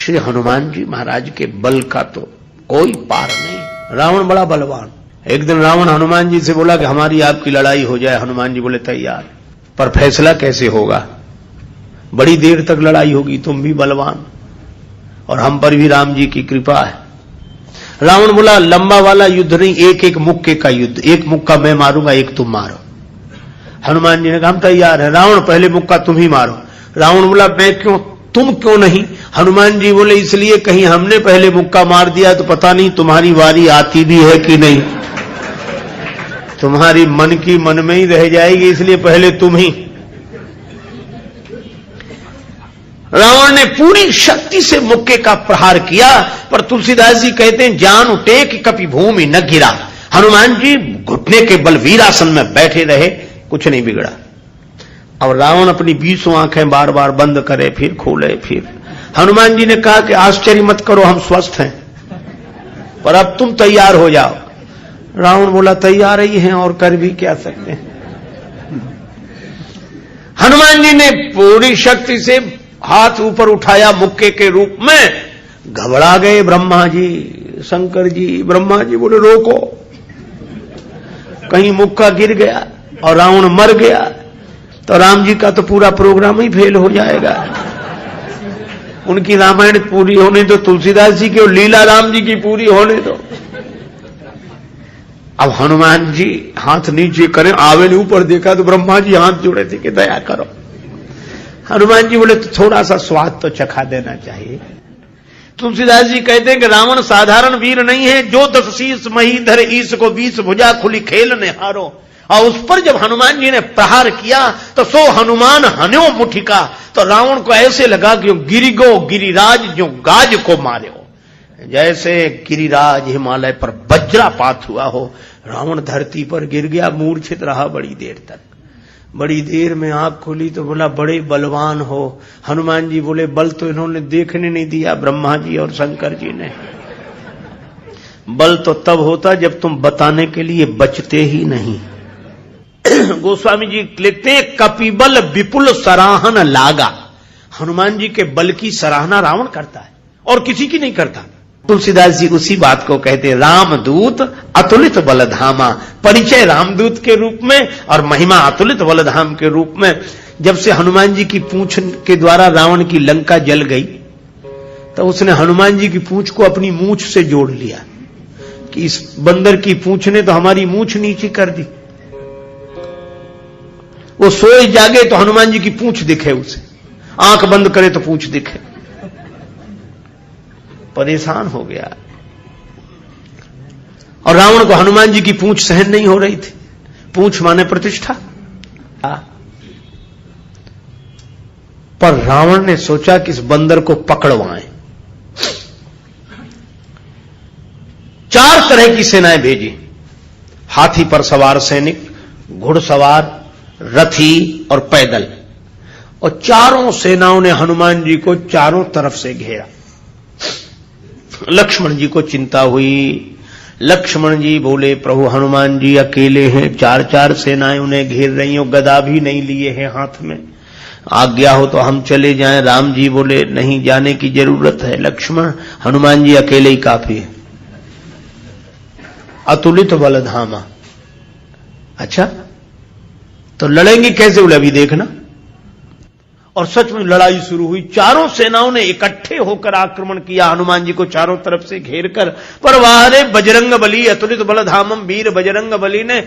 श्री हनुमान जी महाराज के बल का तो कोई पार नहीं। रावण बड़ा बलवान। एक दिन रावण हनुमान जी से बोला कि हमारी आपकी लड़ाई हो जाए। हनुमान जी बोले तैयार, पर फैसला कैसे होगा? बड़ी देर तक लड़ाई होगी, तुम भी बलवान और हम पर भी राम जी की कृपा है। रावण बोला लंबा वाला युद्ध नहीं, एक एक मुक्के का युद्ध, एक मुक्का मैं मारूंगा, एक तुम मारो। हनुमान जी ने कहा हम तैयार है। रावण पहले मुक्का तुम ही मारो। रावण बोला मैं क्यों, तुम क्यों नहीं? हनुमान जी बोले इसलिए कहीं हमने पहले मुक्का मार दिया तो पता नहीं तुम्हारी बारी आती भी है कि नहीं, तुम्हारी मन की मन में ही रह जाएगी, इसलिए पहले तुम ही। रावण ने पूरी शक्ति से मुक्के का प्रहार किया, पर तुलसीदास जी कहते हैं जान टेक कपि भूमि न गिरा। हनुमान जी घुटने के बल वीरासन में बैठे रहे, कुछ नहीं बिगड़ा। और रावण अपनी 20 आंखें बार बार बंद करे, फिर खोले, फिर हनुमान जी ने कहा कि आश्चर्य मत करो, हम स्वस्थ हैं, पर अब तुम तैयार हो जाओ। रावण बोला तैयार ही हैं और कर भी क्या सकते हैं। हनुमान जी ने पूरी शक्ति से हाथ ऊपर उठाया मुक्के के रूप में। घबरा गए ब्रह्मा जी, शंकर जी। ब्रह्मा जी बोले रोको, कहीं मुक्का गिर गया और रावण मर गया तो राम जी का तो पूरा प्रोग्राम ही फेल हो जाएगा। उनकी रामायण पूरी होने दो, तुलसीदास जी की और लीला राम जी की पूरी होने दो। अब हनुमान जी हाथ नीचे करें, आवे ने ऊपर देखा तो ब्रह्मा जी हाथ जोड़े थे कि दया करो। हनुमान जी बोले तो थोड़ा सा स्वाद तो चखा देना चाहिए। तुलसीदास जी कहते हैं कि रावण साधारण वीर नहीं है, जो 10 शीश मही धर ईश को 20 भुजा खुली खेल ने हारो। और उस पर जब हनुमान जी ने प्रहार किया तो सो हनुमान हन्यो मुठिका, तो रावण को ऐसे लगा कि गिरिगो गिरिराज जो गाज को मारे हो, जैसे गिरिराज हिमालय पर वज्रापात हुआ हो। रावण धरती पर गिर गया, मूर्छित रहा बड़ी देर तक। बड़ी देर में आंख खुली तो बोला बड़े बलवान हो। हनुमान जी बोले बल तो इन्होंने देखने नहीं दिया, ब्रह्मा जी और शंकर जी ने। बल तो तब होता जब तुम बताने के लिए बचते ही नहीं। गोस्वामी जी लिखते हैं कपिबल विपुल सराहन लागा। हनुमान जी के बल की सराहना रावण करता है और किसी की नहीं करता। तुलसीदास जी उसी बात को कहते हैं रामदूत अतुलित बलधामा। परिचय रामदूत के रूप में और महिमा अतुलित बलधाम के रूप में। जब से हनुमान जी की पूंछ के द्वारा रावण की लंका जल गई तो उसने हनुमान जी की पूंछ को अपनी मूंछ से जोड़ लिया कि इस बंदर की पूंछ ने तो हमारी मूंछ नीची कर दी। वो सोए जागे तो हनुमान जी की पूंछ दिखे उसे, आंख बंद करे तो पूंछ दिखे। परेशान हो गया। और रावण को हनुमान जी की पूंछ सहन नहीं हो रही थी। पूंछ माने प्रतिष्ठा। पर रावण ने सोचा कि इस बंदर को पकड़वाएं। 4 तरह की सेनाएं भेजी। हाथी पर सवार सैनिक, घुड़सवार, रथी और पैदल। और चारों सेनाओं ने हनुमान जी को चारों तरफ से घेरा। लक्ष्मण जी को चिंता हुई। लक्ष्मण जी बोले प्रभु हनुमान जी अकेले हैं, 4 सेनाएं उन्हें घेर रही हो, गदा भी नहीं लिए हैं हाथ में, आज्ञा हो तो हम चले जाएं। राम जी बोले नहीं जाने की जरूरत है लक्ष्मण, हनुमान जी अकेले ही काफी है। अतुलित बलधामा। अच्छा तो लड़ेंगे कैसे? बोले अभी देखना। और सच में लड़ाई शुरू हुई। चारों सेनाओं ने इकट्ठे होकर आक्रमण किया हनुमान जी को चारों तरफ से घेरकर। पर वारे बजरंग बली अतुलित बलधामम, वीर बजरंग बली ने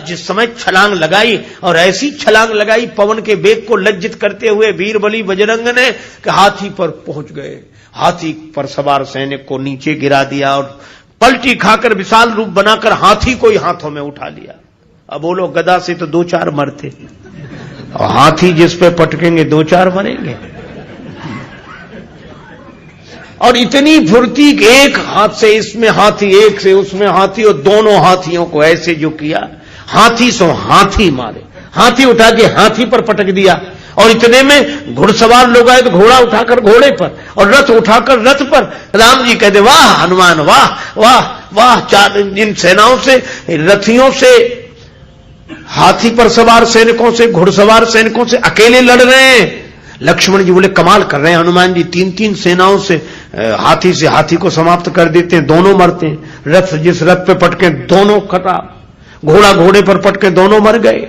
जिस समय छलांग लगाई और ऐसी छलांग लगाई पवन के वेग को लज्जित करते हुए वीर बली बजरंग ने कि हाथी पर पहुंच गए। हाथी पर सवार सैनिक को नीचे गिरा दिया और पलटी खाकर विशाल रूप बनाकर हाथी को ही हाथों में उठा लिया। अब बोलो गदा से तो 2-4 मरते और हाथी जिस पे पटकेंगे 2-4 मरेंगे। और इतनी फुर्ती कि एक हाथ से इसमें हाथी, एक से उसमें हाथी, और दोनों हाथियों को ऐसे जो किया, हाथी सो हाथी मारे। हाथी उठा के हाथी पर पटक दिया। और इतने में घुड़सवार लोग आए तो घोड़ा उठाकर घोड़े पर और रथ उठाकर रथ पर। राम जी कहते वाह हनुमान वाह वाह वाह। 4 इन सेनाओं से, रथियों से, हाथी पर सवार सैनिकों से, घुड़सवार सैनिकों से अकेले लड़ रहे हैं। लक्ष्मण जी बोले कमाल कर रहे हैं हनुमान जी, 3-3 सेनाओं से हाथी को समाप्त कर देते हैं, दोनों मरते हैं। रथ जिस रथ पे पटके दोनों खराब, घोड़ा घोड़े पर पटके दोनों मर गए।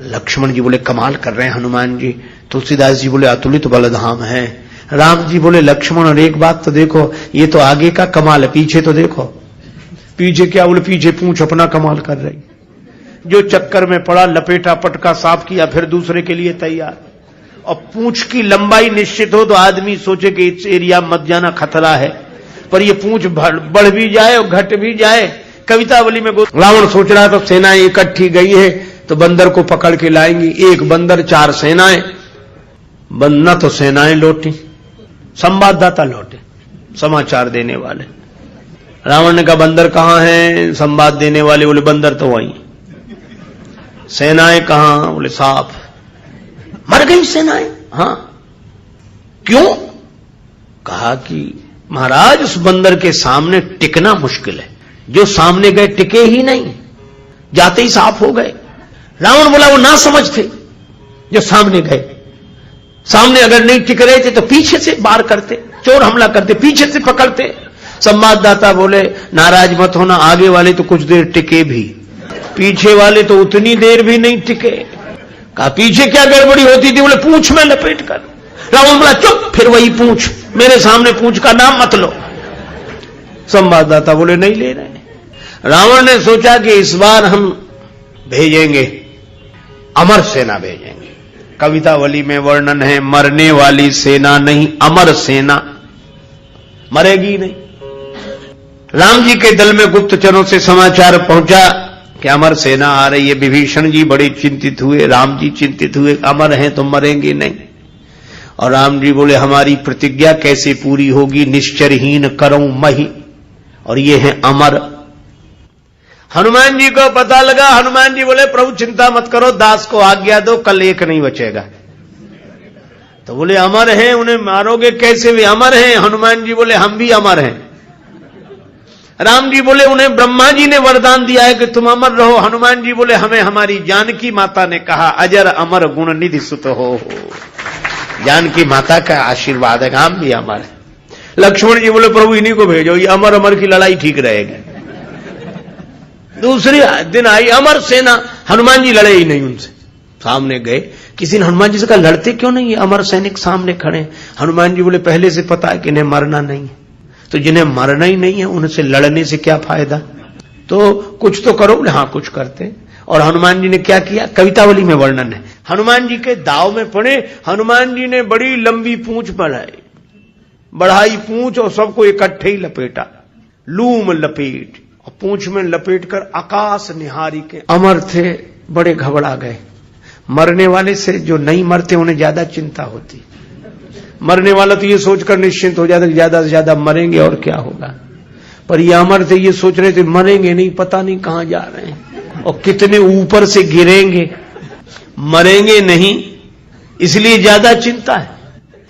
लक्ष्मण जी बोले कमाल कर रहे हैं हनुमान जी। तुलसीदास जी बोले अतुलित बलधाम है। राम जी बोले लक्ष्मण और एक बात तो देखो, ये तो आगे का कमाल है, पीछे तो देखो। पीछे क्या? बोले पीछे पूंछ अपना कमाल कर रही। जो चक्कर में पड़ा, लपेटा, पटका, साफ किया, फिर दूसरे के लिए तैयार। और पूंछ की लंबाई निश्चित हो तो आदमी सोचे कि इस एरिया मत जाना, खतरा है, पर ये पूंछ बढ़ भी जाए और घट भी जाए। कवितावली में रावण सोच रहा था सेनाएं इकट्ठी गई है तो बंदर को पकड़ के लाएंगी। एक बंदर 4 सेनाएं, न तो सेनाएं लौटी, संवाददाता लौटे, समाचार देने वाले। रावण ने कहा बंदर कहां है? संवाद देने वाले बोले बंदर तो वहीं। सेनाएं कहां? बोले साफ मर गई सेनाएं। हां, क्यों? कहा कि महाराज उस बंदर के सामने टिकना मुश्किल है, जो सामने गए टिके ही नहीं, जाते ही साफ हो गए। रावण बोला वो ना समझते जो सामने गए, सामने अगर नहीं टिक रहे थे तो पीछे से वार करते, चोर हमला करते, पीछे से पकड़ते। संवाददाता बोले नाराज मत होना, आगे वाले तो कुछ देर टिके भी, पीछे वाले तो उतनी देर भी नहीं टिके। कहा पीछे क्या गड़बड़ी होती थी? बोले पूंछ में लपेट कर। रावण बोला चुप, फिर वही पूंछ, मेरे सामने पूंछ का नाम मत लो। संवाददाता बोले नहीं ले रहे। रावण ने सोचा कि इस बार हम भेजेंगे, अमर सेना भेजेंगे। कवितावली में वर्णन है मरने वाली सेना नहीं, अमर सेना, मरेगी नहीं। राम जी के दल में गुप्तचरों से समाचार पहुंचा कि अमर सेना आ रही है। विभीषण जी बड़े चिंतित हुए, राम जी चिंतित हुए, अमर हैं तो मरेंगे नहीं। और राम जी बोले हमारी प्रतिज्ञा कैसे पूरी होगी? निश्चरहीन करऊं मही, और ये है अमर। हनुमान जी को पता लगा। हनुमान जी बोले प्रभु चिंता मत करो, दास को आज्ञा दो, कल एक नहीं बचेगा। तो बोले अमर हैं, उन्हें मारोगे कैसे? वे अमर हैं। हनुमान जी बोले हम भी अमर हैं। राम जी बोले उन्हें ब्रह्मा जी ने वरदान दिया है कि तुम अमर रहो। हनुमान जी बोले हमें हमारी जानकी माता ने कहा अजर अमर गुण निधि सुत हो। जानकी माता का आशीर्वाद है, हम भी अमर है। लक्ष्मण जी बोले प्रभु इन्हीं को भेजो, ये अमर अमर की लड़ाई ठीक रहेगी। दूसरी दिन आई अमर सेना, हनुमान जी लड़े ही नहीं उनसे। सामने गए, किसी ने हनुमान जी से कहा लड़ते क्यों नहीं, अमर सैनिक सामने खड़े। हनुमान जी बोले पहले से पता है कि इन्हें मरना नहीं है, तो जिन्हें मरना ही नहीं है उनसे लड़ने से क्या फायदा, तो कुछ तो करो। हाँ कुछ करते। और हनुमान जी ने क्या किया? कवितावली में वर्णन है। हनुमान जी के दाव में पड़े, हनुमान जी ने बड़ी लंबी पूंछ बढ़ाई पूंछ और सबको इकट्ठे ही लपेटा, लूम लपेट, और पूंछ में लपेट कर आकाश निहारी के अमर थे, बड़े घबरा गए। मरने वाले से जो नहीं मरते उन्हें ज्यादा चिंता होती। मरने वाला तो ये सोचकर निश्चिंत हो जाता कि ज्यादा से ज्यादा मरेंगे और क्या होगा, पर ये अमर थे, ये सोच रहे थे मरेंगे नहीं, पता नहीं कहां जा रहे हैं और कितने ऊपर से गिरेंगे, मरेंगे नहीं, इसलिए ज्यादा चिंता है।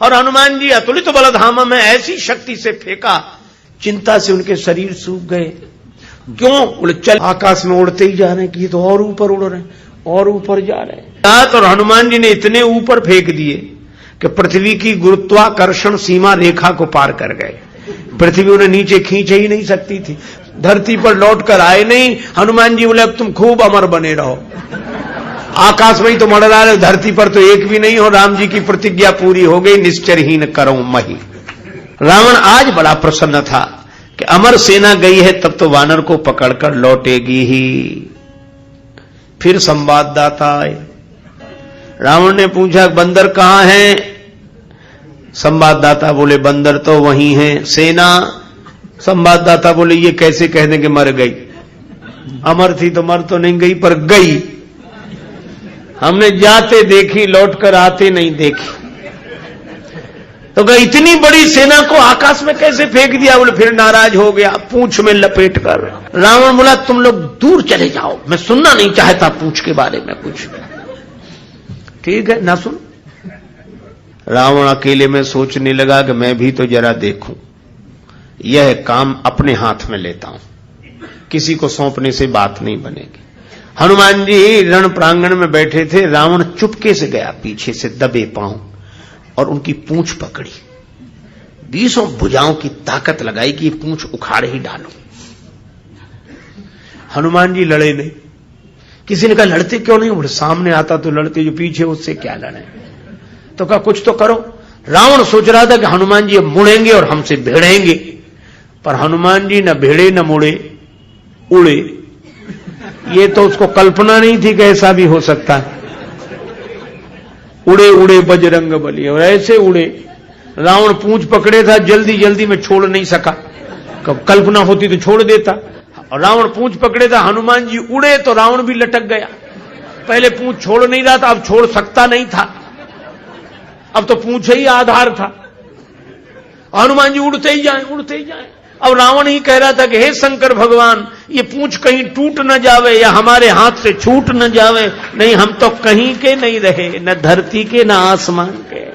और हनुमान जी अतुलित तो बलधामा में ऐसी शक्ति से फेंका, चिंता से उनके शरीर सूख गए। क्यों? बोले चल आकाश में उड़ते ही जा रहे हैं कि ये तो और ऊपर उड़ रहे हैं और ऊपर जा रहे हैं। और हनुमान जी ने इतने ऊपर फेंक दिए कि पृथ्वी की गुरुत्वाकर्षण सीमा रेखा को पार कर गए। पृथ्वी उन्हें नीचे खींच ही नहीं सकती थी, धरती पर लौट कर आए नहीं। हनुमान जी बोले अब तुम खूब अमर बने रहो, आकाश में ही तो मंडरा रहे, धरती पर तो एक भी नहीं हो। राम जी की प्रतिज्ञा पूरी हो गई, निश्चरहीन करऊं मही। रावण आज बड़ा प्रसन्न था कि अमर सेना गई है, तब तो वानर को पकड़कर लौटेगी ही। फिर संवाददाता आए। रावण ने पूछा बंदर कहां है? संवाददाता बोले बंदर तो वहीं है। सेना? संवाददाता बोले ये कैसे कह दें कि मर गई, अमर थी तो मर तो नहीं गई पर गई, हमने जाते देखी, लौटकर आते नहीं देखी। तो कहा इतनी बड़ी सेना को आकाश में कैसे फेंक दिया? बोले फिर नाराज हो गया, पूंछ में लपेट कर। रावण बोला तुम लोग दूर चले जाओ, मैं सुनना नहीं चाहता पूंछ के बारे में कुछ। ठीक है ना सुन। रावण अकेले में सोचने लगा कि मैं भी तो जरा देखूं, यह काम अपने हाथ में लेता हूं, किसी को सौंपने से बात नहीं बनेगी। हनुमान जी रण प्रांगण में बैठे थे, रावण चुपके से गया पीछे से दबे पांव और उनकी पूंछ पकड़ी, 20 भुजाओं की ताकत लगाई कि पूंछ उखाड़ ही डालो। हनुमान जी लड़े नहीं। किसी ने कहा लड़ते क्यों नहीं? बोले सामने आता तो लड़ते, जो पीछे उससे क्या लड़े। तो कहा कुछ तो करो। रावण सोच रहा था कि हनुमान जी अब मुड़ेंगे और हमसे भिड़ेंगे, पर हनुमान जी न भिड़े न मुड़े, उड़े। ये तो उसको कल्पना नहीं थी कि ऐसा भी हो सकता है। उड़े उड़े बजरंग बली, और ऐसे उड़े। रावण पूंछ पकड़े था, जल्दी जल्दी में छोड़ नहीं सका। कल्पना होती तो छोड़ देता। और रावण पूंछ पकड़े था, हनुमान जी उड़े तो रावण भी लटक गया। पहले पूंछ छोड़ नहीं रहा था, अब छोड़ सकता नहीं था, अब तो पूंछ ही आधार था। हनुमान जी उड़ते ही जाए, उड़ते ही जाए। अब रावण ही कह रहा था कि हे शंकर भगवान, ये पूंछ कहीं टूट न जावे या हमारे हाथ से छूट न जावे। नहीं, हम तो कहीं के नहीं रहे, न धरती के न आसमान के।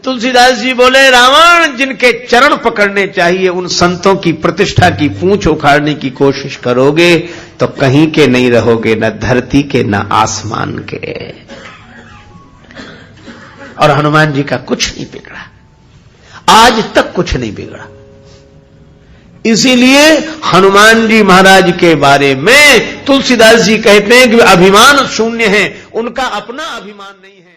तुलसीदास जी बोले, रावण जिनके चरण पकड़ने चाहिए उन संतों की प्रतिष्ठा की पूंछ उखाड़ने की कोशिश करोगे तो कहीं के नहीं रहोगे, न धरती के न आसमान के। और हनुमान जी का कुछ नहीं बिगड़ा, आज तक कुछ नहीं बिगड़ा। इसीलिए हनुमान जी महाराज के बारे में तुलसीदास जी कहते हैं कि अभिमान शून्य है, उनका अपना अभिमान नहीं है।